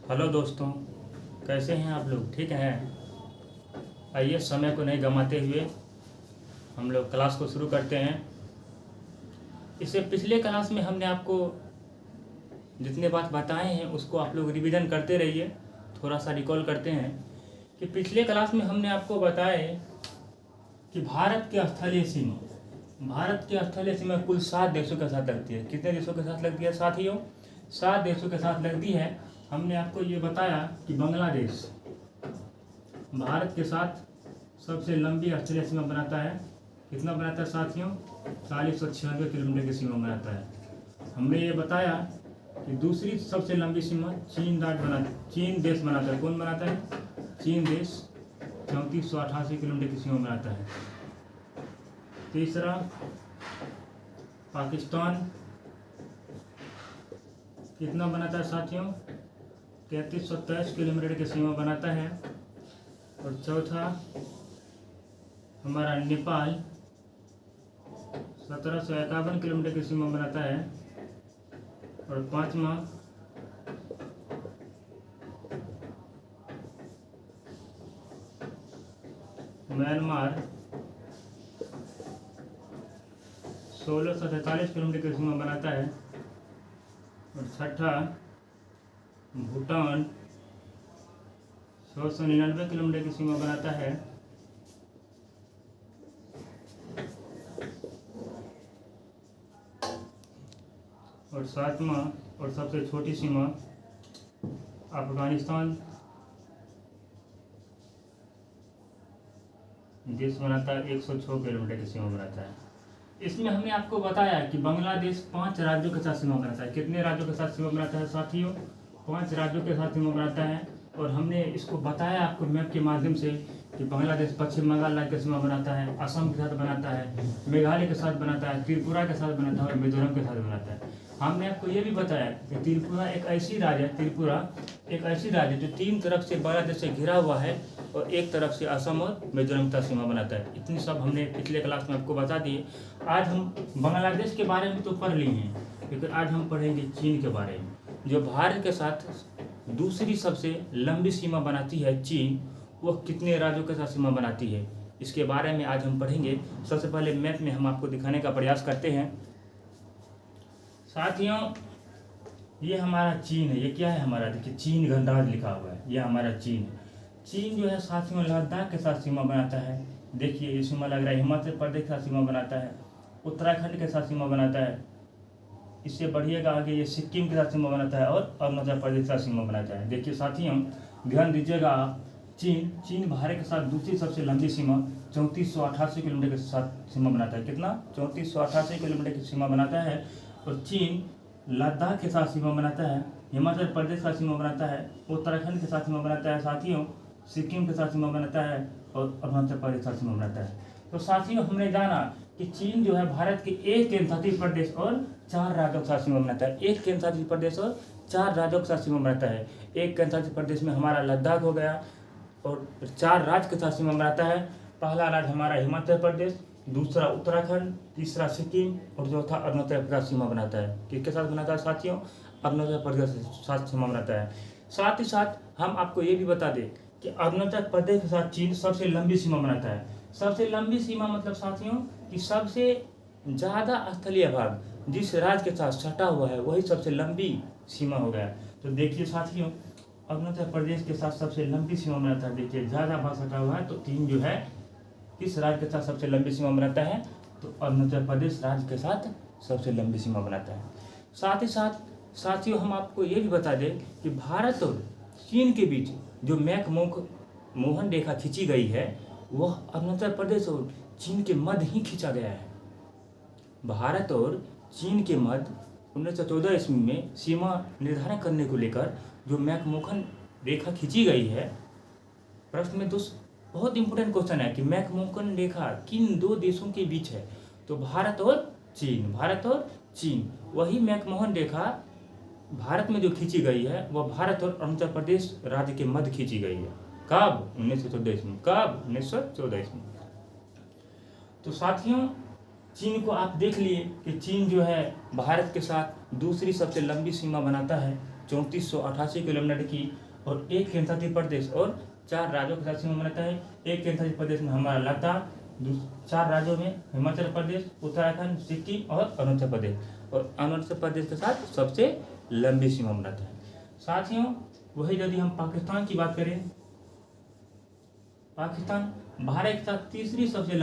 Hello दोस्तों, कैसे हैं आप लोग? ठीक हैं? आइए समय को नहीं गंवाते हुए हम लोग क्लास को शुरू करते हैं। इससे पिछले क्लास में हमने आपको जितने बात बताए हैं उसको आप लोग रिवीजन करते रहिए। थोड़ा सा रिकॉल करते हैं कि पिछले क्लास में हमने आपको बताया कि भारत की स्थलीय सीमा कुल 7 देशों के साथ लगती है। कितने देशों के साथ लगती है साथियों? 7 देशों के साथ लगती है। हमने आपको ये बताया कि बांग्लादेश भारत के साथ सबसे लंबी स्थलीय सीमा बनाता है। कितना बनाता है साथियों? 4096 किलोमीटर की सीमा बनाता है। हमने ये बताया कि दूसरी सबसे लंबी सीमा चीन देश बनाता है। कौन बनाता है? चीन देश 3488 किलोमीटर की सीमा बनाता है। तीसरा पाकिस्तान कितना बनाता है साथियों? 3323 किलोमीटर की सीमा बनाता है। और चौथा हमारा नेपाल 1751 किलोमीटर की सीमा बनाता है। और पांचवा म्यांमार 1643 किलोमीटर की सीमा बनाता है। और छठा भूटान 699 किलोमीटर की सीमा बनाता है। और सातवां और सबसे छोटी सीमा अफगानिस्तान देश बनाता है, 106 किलोमीटर की सीमा बनाता है। इसमें हमने आपको बताया कि बांग्लादेश 5 राज्यों के साथ सीमा बनाता है। कितने राज्यों के साथ सीमा बनाता है साथियों? 5 राज्यों के साथ सीमा बनाता है। और हमने इसको बताया आपको मैप के माध्यम से कि बांग्लादेश पश्चिम बंगाल राज्य के साथ बनाता है, असम के साथ बनाता है, मेघालय के साथ बनाता है, त्रिपुरा के साथ बनाता है और मिजोरम के साथ बनाता है। हमने आपको ये भी बताया कि त्रिपुरा एक ऐसी राज्य जो 3 तरफ से बांग्लादेश से घिरा हुआ है और एक तरफ से असम और मिजोरम का सीमा बनाता है। इतनी सब हमने पिछले क्लास में आपको बता दिए। आज हम बांग्लादेश के बारे में तो पढ़ लिए हैं, लेकिन आज हम पढ़ेंगे चीन के बारे में, जो भारत के साथ दूसरी सबसे लंबी सीमा बनाती है। चीन वह कितने राज्यों के साथ सीमा बनाती है, इसके बारे में आज हम पढ़ेंगे। सबसे पहले मैप में हम आपको दिखाने का प्रयास करते हैं। साथियों, ये हमारा चीन है। ये क्या है हमारा? देखिए, चीन गणराज्य लिखा हुआ है। ये हमारा चीन है। चीन जो है साथियों लद्दाख के साथ सीमा बनाता है। देखिए ये सीमा लग रहा है। हिमाचल प्रदेश के साथ सीमा बनाता है, उत्तराखंड के साथ सीमा बनाता है। इससे बढ़िएगा आगे, ये सिक्किम के साथ सीमा बनाता है और अरुणाचल प्रदेश के साथ सीमा बनाता है। देखिए साथियों, ध्यान दीजिएगा आप, चीन भारत के साथ दूसरी सबसे लंबी सीमा 3488 किलोमीटर के साथ सीमा बनाता है। कितना? 3488 किलोमीटर की सीमा बनाता है। और चीन लद्दाख के साथ सीमा बनाता है, हिमाचल प्रदेश का सीमा बनाता है, उत्तराखंड के साथ सीमा बनाता है साथियों, सिक्किम के साथ सीमा बनाता है और अरुणाचल प्रदेश के साथ सीमा बनाता है। तो साथियों, हमने जाना कि चीन जो है भारत के एक केंद्रशासित प्रदेश और 4 राज्यों के साथ सीमा बनाता है। एक केंद्रशासित प्रदेश और 4 राज्यों के साथ सीमा बनाता है। एक केंद्रशासित प्रदेश में हमारा लद्दाख हो गया और 4 राज्य के साथ सीमा बनाता है। पहला राज्य हमारा हिमाचल प्रदेश, दूसरा उत्तराखंड, तीसरा सिक्किम और चौथा अरुणाचल प्रदेश सीमा बनाता है। किसके साथ बनाता है साथियों? अरुणाचल प्रदेश के साथ सीमा बनाता है। साथ ही साथ हम आपको ये भी बता दें कि अरुणाचल प्रदेश के साथ चीन सबसे लंबी सीमा बनाता है। सबसे लंबी सीमा मतलब साथियों कि सबसे ज़्यादा स्थलीय भाग जिस राज्य के साथ सटा हुआ है वही सबसे लंबी सीमा हो गया। तो देखिए साथियों, अरुणाचल प्रदेश के साथ सबसे लंबी सीमा बनाता है। देखिए ज़्यादा भाग सटा हुआ है, तो चीन जो है किस राज्य के साथ सबसे लंबी सीमा बनाता है? तो अरुणाचल प्रदेश राज्य के साथ सबसे लंबी सीमा बनाता है। साथ ही साथ साथियों, हम आपको ये भी बता दें कि भारत और चीन के बीच जो मैक-मोहन रेखा खींची गई है वह अरुणाचल प्रदेश और चीन के मध्य ही खींचा गया है। भारत और चीन के मध्य 1914 ईस्वी में सीमा निर्धारण करने को लेकर जो मैक-मोहन रेखा खींची गई है, प्रश्न में बहुत इंपॉर्टेंट क्वेश्चन है कि मैक-मोहन रेखा किन 2 देशों के बीच है? तो भारत और चीन। वही मैक-मोहन रेखा भारत में जो खींची गई है वह भारत और अरुणाचल प्रदेश राज्य के मध्य खींची गई है। कब? 1914 ईस्वी। कब? 1914 ईस्वी। तो साथियों, चीन को आप देख लिए कि चीन जो है भारत के साथ दूसरी सबसे लंबी सीमा बनाता है। 3488 किलोमीटर की, और एक केंद्र शासित प्रदेश और 4 राज्यों के साथ सीमा बनाता है। एक केंद्र शासित प्रदेश में हमारा लद्दाख, 4 राज्यों में हिमाचल प्रदेश, उत्तराखंड, सिक्किम और अरुणाचल प्रदेश, और अरुणाचल प्रदेश के साथ सबसे लंबी सीमा बनाता है। साथियों, वही यदि हम पाकिस्तान की बात करें, पाकिस्तान भारत के साथ तीसरी सबसे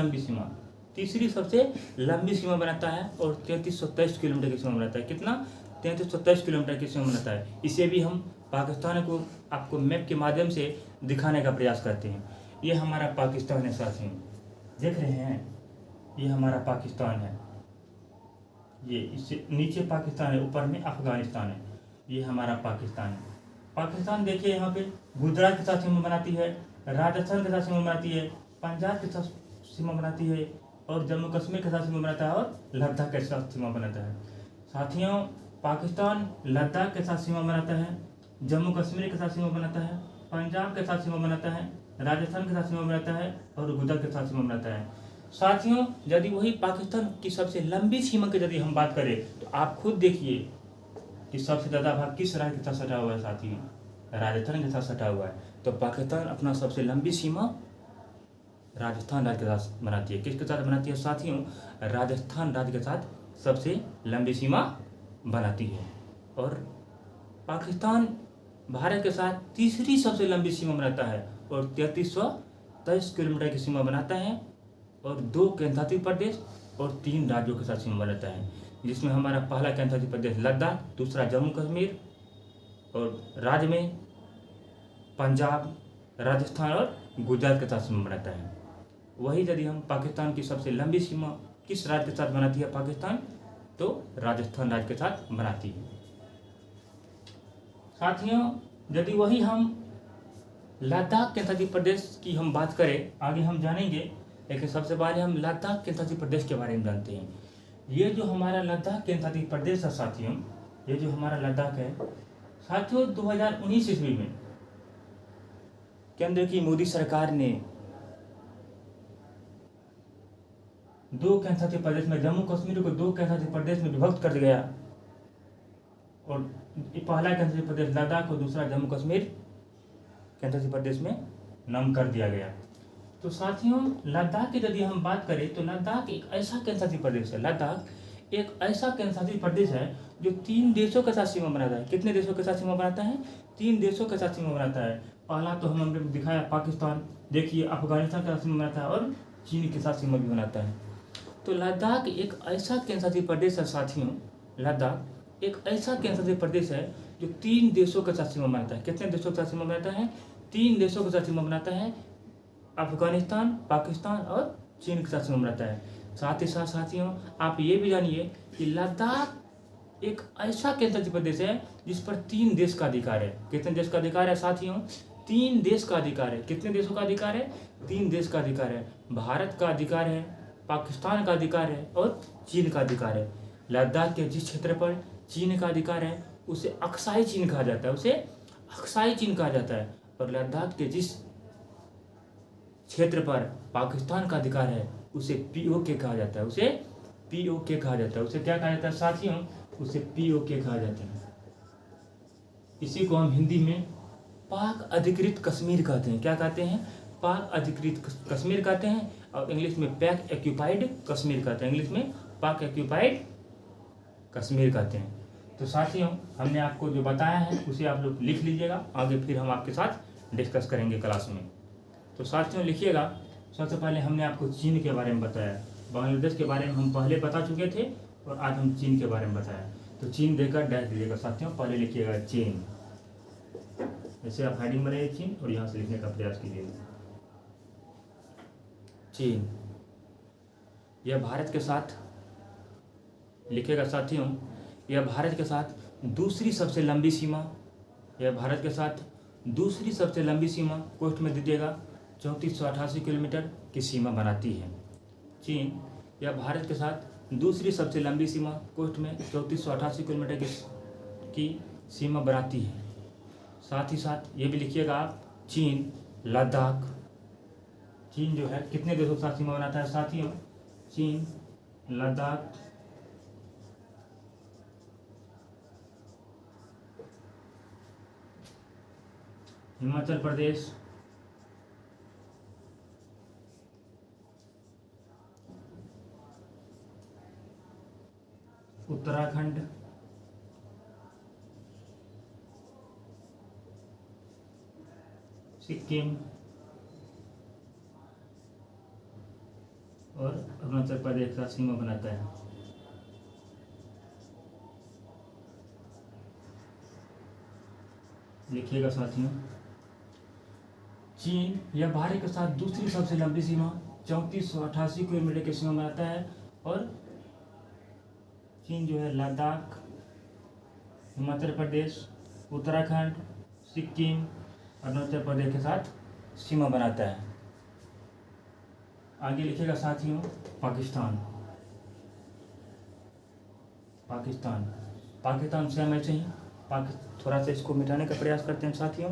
लंबी सीमा बनाता है और 3323 किलोमीटर की सीमा बनाता है। कितना? 3323 किलोमीटर की सीमा बनाता है। इसे भी हम पाकिस्तान को आपको मैप के माध्यम से दिखाने का प्रयास करते हैं। ये हमारा पाकिस्तान है साथियों, देख रहे हैं, ये हमारा पाकिस्तान है। ये इससे नीचे पाकिस्तान है, ऊपर में अफगानिस्तान है। ये हमारा पाकिस्तान है। पाकिस्तान देखिए यहाँ पे गुजरात के साथ सीमा बनाती है, राजस्थान के साथ सीमा बनाती है, पंजाब के साथ सीमा बनाती है, और जम्मू कश्मीर के साथ सीमा बनाता है, और लद्दाख के साथ सीमा बनाता है। साथियों, पाकिस्तान लद्दाख के साथ सीमा बनाता है, जम्मू कश्मीर के साथ सीमा बनाता है, पंजाब के साथ सीमा बनाता है, राजस्थान के साथ सीमा बनाता है, और गुजरात के साथ सीमा बनाता है। साथियों, यदि वही पाकिस्तान की सबसे लंबी सीमा की यदि हम बात करें तो आप खुद देखिए कि सबसे ज़्यादा भाग किस राज्य के साथ सटा हुआ है साथियों? राजस्थान के साथ सटा हुआ है। तो पाकिस्तान अपना सबसे लंबी सीमा राजस्थान राज्य के साथ बनाती है। किसके साथ बनाती है साथियों? राजस्थान राज्य के साथ सबसे लंबी सीमा बनाती है। और पाकिस्तान भारत के साथ तीसरी सबसे लंबी सीमा बनाता है और 3323 किलोमीटर की सीमा बनाता है, और 2 केंद्रशासित प्रदेश और 3 राज्यों के साथ सीमा बनाता है, जिसमें हमारा पहला केंद्रशासित प्रदेश लद्दाख, दूसरा जम्मू कश्मीर, और राज्य में पंजाब, राजस्थान और गुजरात के साथ सीमा बनाता है। वही यदि हम पाकिस्तान की सबसे लंबी सीमा किस राज्य के साथ बनाती है पाकिस्तान? तो राजस्थान राज्य के साथ बनाती है। साथियों, यदि वही हम लद्दाख केंद्रशासित प्रदेश की हम बात करें, आगे हम जानेंगे, लेकिन सबसे पहले हम लद्दाख केंद्रशासित प्रदेश के बारे में जानते हैं। ये जो हमारा लद्दाख केंद्रशासित प्रदेश है साथियों, ये जो हमारा लद्दाख है साथियों, 2019 ईस्वी में केंद्र की मोदी सरकार ने 2 केंद्रशासित प्रदेश में जम्मू कश्मीर को 2 केंद्रशासित प्रदेश में विभक्त कर दिया, और पहला केंद्रशासित प्रदेश लद्दाख और दूसरा जम्मू कश्मीर केंद्रशासित प्रदेश में नाम कर दिया गया। तो साथियों, लद्दाख की यदि हम बात करें तो लद्दाख एक ऐसा केंद्रशासित प्रदेश है, लद्दाख एक ऐसा केंद्रशासित प्रदेश है जो 3 देशों के साथ सीमा बनाता है। कितने देशों के साथ सीमा बनाता है? 3 देशों के साथ सीमा बनाता है। पहला तो हमने दिखाया पाकिस्तान, देखिए अफगानिस्तान के साथ सीमा बनाता है, और चीन के साथ सीमा भी बनाता है। तो लद्दाख एक ऐसा केंद्रशासित प्रदेश है साथियों, लद्दाख एक ऐसा केंद्रशासित प्रदेश है जो 3 देशों के साथ सीमा बनाता है। कितने देशों के साथ सीमा बनाता है? 3 देशों के साथ सीमा बनाता है, अफगानिस्तान, पाकिस्तान और चीन के साथ सीमा बनाता है। साथ ही साथ साथियों, आप ये भी जानिए कि लद्दाख एक ऐसा केंद्रशासित प्रदेश है जिस पर 3 देश का अधिकार है। कितने देश का अधिकार है साथियों? 3 देश का अधिकार है। कितने देशों का अधिकार है? 3 देश का अधिकार है। भारत का अधिकार है, पाकिस्तान का अधिकार है, और चीन का अधिकार है। लद्दाख के जिस क्षेत्र पर चीन का अधिकार है उसे अक्साई चीन कहा जाता है, उसे अक्साई चीन कहा जाता है। और लद्दाख के जिस क्षेत्र पर पाकिस्तान का अधिकार है उसे POK कहा जाता है, उसे POK कहा जाता है। उसे क्या कहा जाता है साथियों? उसे POK कहा जाता है। इसी को हम हिंदी में पाक अधिकृत कश्मीर कहते हैं। क्या कहते हैं? पाक अधिकृत कश्मीर कहते हैं, और इंग्लिश में पाक ऑक्यूपाइड कश्मीर कहते हैं। इंग्लिश में पाक ऑक्यूपाइड कश्मीर कहते हैं। तो साथियों, हमने आपको जो बताया है उसे आप लोग लिख लीजिएगा, आगे फिर हम आपके साथ डिस्कस करेंगे क्लास में। तो साथियों लिखिएगा, सबसे पहले हमने आपको चीन के बारे में बताया, बांग्लादेश के बारे में हम पहले बता चुके थे, और आज हम चीन के बारे में बताया। तो चीन देकर डैश दीजिएगा साथियों, पहले लिखिएगा चीन, जैसे आप हेडिंग बनाइए चीन, और यहाँ से लिखने का प्रयास कीजिएगा चीन। यह भारत के साथ लिखेगा साथियों, यह भारत के साथ दूसरी सबसे लंबी सीमा, यह भारत के साथ दूसरी सबसे लंबी सीमा कोष्ठ में दीजिएगा 3488 किलोमीटर की सीमा बनाती है। चीन यह भारत के साथ दूसरी सबसे लंबी सीमा कोष्ठ में 3488 किलोमीटर की सीमा बनाती है। साथ ही साथ ये भी लिखिएगा आप, चीन लद्दाख, चीन जो है कितने देशों के साथ सीमा बनाता है साथियों? चीन लद्दाख हिमाचल प्रदेश, उत्तराखंड, सिक्किम और अरुणाचल प्रदेश का सीमा बनाता है। लिखिएगा साथियों, चीन या भारत के साथ दूसरी सबसे लंबी सीमा 3488 किलोमीटर की सीमा बनाता है। और चीन जो है लद्दाख, हिमाचल प्रदेश, उत्तराखंड, सिक्किम, अरुणाचल प्रदेश के साथ सीमा बनाता है। आगे लिखिएगा साथियों, पाकिस्तान। पाकिस्तान पाकिस्तान से हम ऐसे ही थोड़ा सा इसको मिटाने का प्रयास करते हैं साथियों।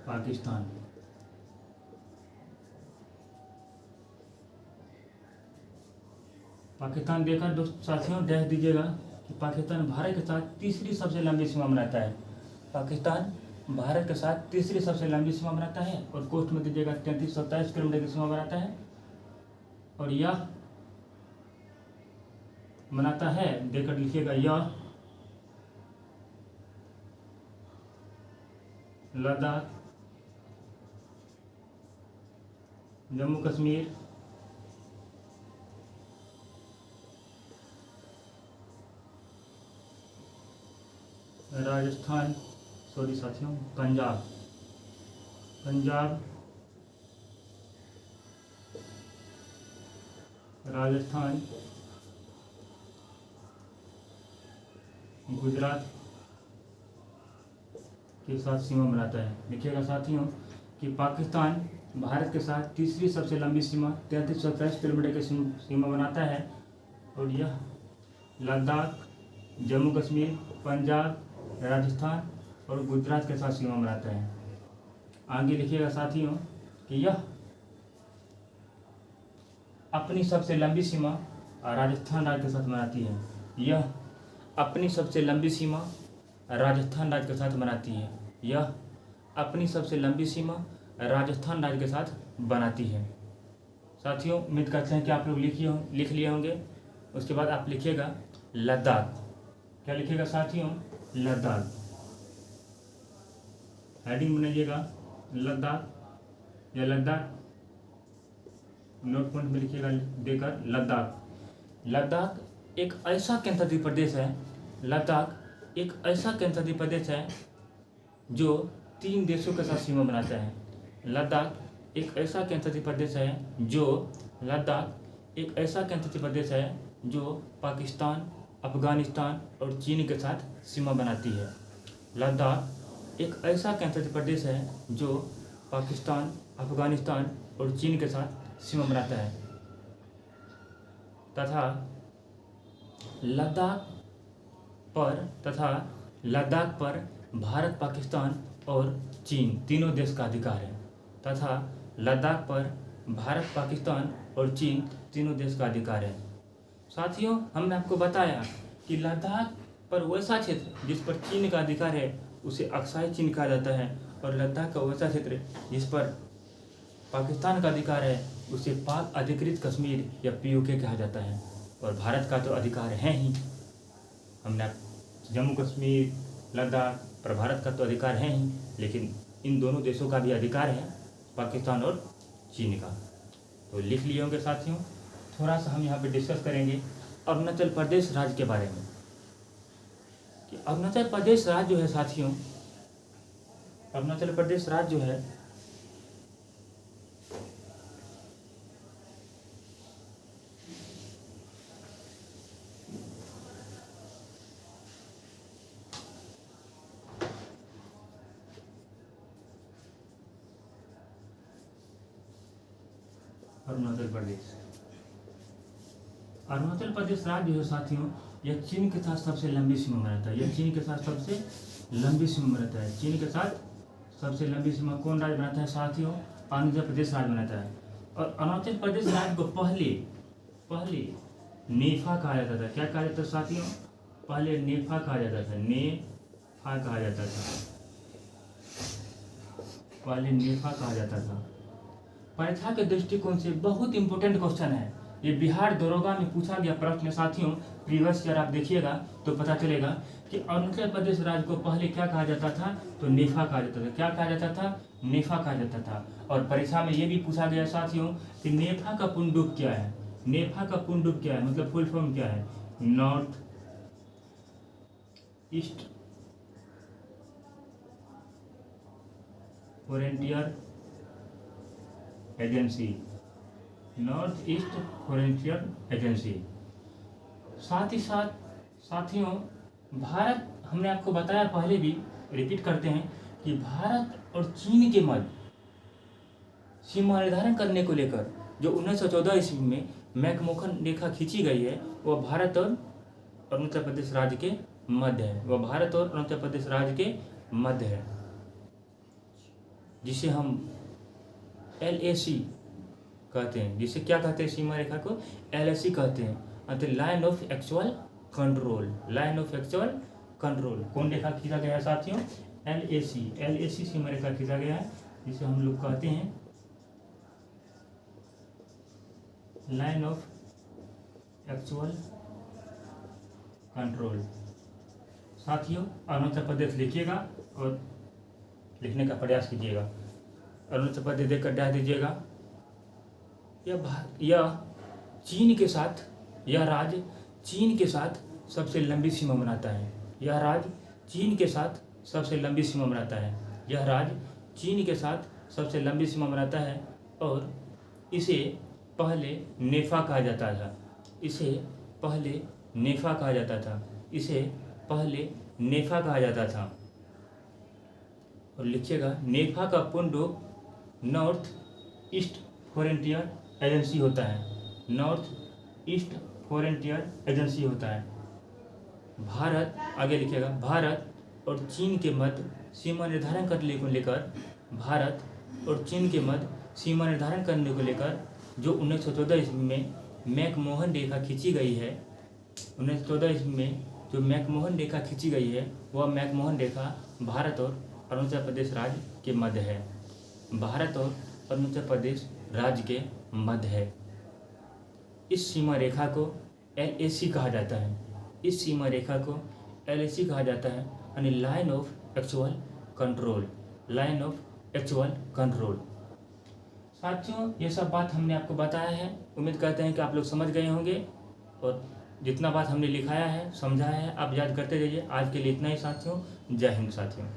पाकिस्तान पाकिस्तान देखकर दोस्त साथियों डैश दीजिएगा कि पाकिस्तान भारत के साथ तीसरी सबसे लंबी सीमा बनाता है। पाकिस्तान भारत के साथ तीसरी सबसे लंबी सीमा बनाता है और कोस्ट में दीजिएगा 3327 किलोमीटर की सीमा बनाता है। और यह बनाता है देकर लिखिएगा, यह लद्दाख, जम्मू कश्मीर, राजस्थान, सॉरी साथियों, पंजाब, राजस्थान, गुजरात के साथ सीमा बनाता है। लिखिएगा साथियों कि पाकिस्तान भारत के साथ तीसरी सबसे लंबी सीमा 3327 किलोमीटर की सीमा बनाता है और यह लद्दाख, जम्मू कश्मीर, पंजाब, राजस्थान और गुजरात के साथ सीमा बनाता है। आगे लिखिएगा साथियों कि यह अपनी सबसे लंबी सीमा राजस्थान राज्य के साथ बनाती है। यह अपनी सबसे लंबी सीमा राजस्थान राज्य के साथ बनाती है। यह अपनी सबसे लंबी सीमा राजस्थान राज्य के साथ बनाती है। साथियों उम्मीद करते हैं कि आप लोग लिख लिए होंगे। उसके बाद आप लिखिएगा लद्दाख। क्या लिखिएगा साथियों? लद्दाख। हेडिंग बनाइएगा लद्दाख या लद्दाख, नोट पॉइंट में लिखिएगा देकर लद्दाख। लद्दाख एक ऐसा केंद्रीय प्रदेश है, लद्दाख एक ऐसा केंद्रीय प्रदेश है जो 3 देशों के साथ सीमा बनाता है। लद्दाख एक ऐसा केंद्रीय प्रदेश है लद्दाख एक ऐसा केंद्रीय प्रदेश है जो पाकिस्तान, अफगानिस्तान और चीन के साथ सीमा बनाती है। लद्दाख एक ऐसा केंद्रीय प्रदेश है जो पाकिस्तान, अफगानिस्तान और चीन के साथ सीमा बनाता है तथा लद्दाख पर भारत, पाकिस्तान और चीन तीनों देश का अधिकार है तथा लद्दाख पर भारत, पाकिस्तान और चीन तीनों देश का अधिकार है। साथियों हमने आपको बताया कि लद्दाख पर वैसा क्षेत्र जिस पर चीन का अधिकार है उसे अक्साई चीन कहा जाता है और लद्दाख का वैसा क्षेत्र जिस पर पाकिस्तान का अधिकार है उसे पाक अधिकृत कश्मीर या POK कहा जाता है। और भारत का तो अधिकार है ही, हमने जम्मू कश्मीर, लद्दाख पर भारत का तो अधिकार है ही, लेकिन इन दोनों देशों का भी अधिकार है, पाकिस्तान और चीन का। तो लिख लिए होंगे साथियों। थोड़ा सा हम यहाँ पे डिस्कस करेंगे अरुणाचल प्रदेश राज्य के बारे में कि अरुणाचल प्रदेश राज्य जो है साथियों, अरुणाचल प्रदेश राज्य जो है अरुणाचल प्रदेश राज्य जो है साथियों यह चीन के साथ सबसे लंबी सीमा बनाता है। यह चीन के साथ सबसे लंबी सीमा बनाता है। चीन के साथ सबसे लंबी सीमा कौन राज्य बनाता है साथियों? अरुणाचल प्रदेश राज्य बनाता है। और अरुणाचल प्रदेश राज्य को पहले नेफा कहा जाता था। क्या कहा जाता था साथियों? पहले नेफा कहा जाता था, नेफा कहा जाता था, पहले नेफा कहा जाता था। परीक्षा के दृष्टिकोण से बहुत इंपॉर्टेंट क्वेश्चन है ये, बिहार दरोगा में पूछा गया प्रश्न साथियों। प्रीवियस ईयर आप देखिएगा तो पता चलेगा कि अरुणाचल प्रदेश राज्य को पहले क्या कहा जाता था, तो नेफा कहा जाता था। क्या कहा जाता था? नेफा कहा जाता था। और परीक्षा में ये भी पूछा गया साथियों कि नेफा का पूर्ण रूप क्या है? नेफा का पूर्ण रूप क्या है, मतलब फुल फॉर्म क्या है? North east frontier agency, north east frontier agency. साथ ही साथ साथियों भारत, हमने आपको बताया पहले भी, रिपीट करते हैं कि भारत और चीन के मध्य सीमा निर्धारण करने को लेकर जो 1914 ईस्वी में मैकमोहन रेखा खींची गई है वह भारत और अरुणाचल प्रदेश राज्य के मध्य है, वह भारत और अरुणाचल प्रदेश राज्य के मध्य है, जिसे हम LAC कहते हैं। जिसे क्या कहते हैं? सीमा रेखा को LAC कहते हैं, अर्थात line of actual control, line of actual control. कौन रेखा खींचा गया है साथियों? LAC सीमा रेखा खींचा गया है, जिसे हम लोग कहते हैं लाइन ऑफ एक्चुअल कंट्रोल। साथियों अरुणाचल प्रदेश लिखिएगा और लिखने का प्रयास कीजिएगा। अरुणाचल प्रदेश देखकर डाल दीजिएगा। यह चीन के साथ, यह राज्य चीन के साथ सबसे लंबी सीमा बनाता है। यह राज्य चीन के साथ सबसे लंबी सीमा बनाता है। यह राज्य चीन के साथ सबसे लंबी सीमा बनाता है और इसे पहले नेफा कहा जाता था। इसे पहले नेफा कहा जाता था। इसे पहले नेफा कहा जाता था। और लिखिएगा नेफा का पूर्ण रूप नॉर्थ ईस्ट फ्रंटियर एजेंसी होता है। नॉर्थ ईस्ट फ्रंटियर एजेंसी होता है। भारत, आगे लिखिएगा, भारत और चीन के मध्य सीमा निर्धारण करने को लेकर, भारत और चीन के मध्य सीमा निर्धारण करने को लेकर जो 1914 ईस्वी में मैकमोहन रेखा खींची गई है, 1914 ईस्वी में जो मैकमोहन रेखा खींची गई है वह मैकमोहन रेखा भारत और अरुणाचल प्रदेश राज्य के मध्य है। भारत और अरुणाचल प्रदेश राज्य के मध्य है। इस सीमा रेखा को LAC कहा जाता है। इस सीमा रेखा को LAC कहा जाता है, यानी line of actual control, line of actual control. साथियों ये सब बात हमने आपको बताया है। उम्मीद करते हैं कि आप लोग समझ गए होंगे और जितना बात हमने लिखाया है, समझाया है, आप याद करते रहिए। आज के लिए इतना ही साथियों। जय हिंद साथियों।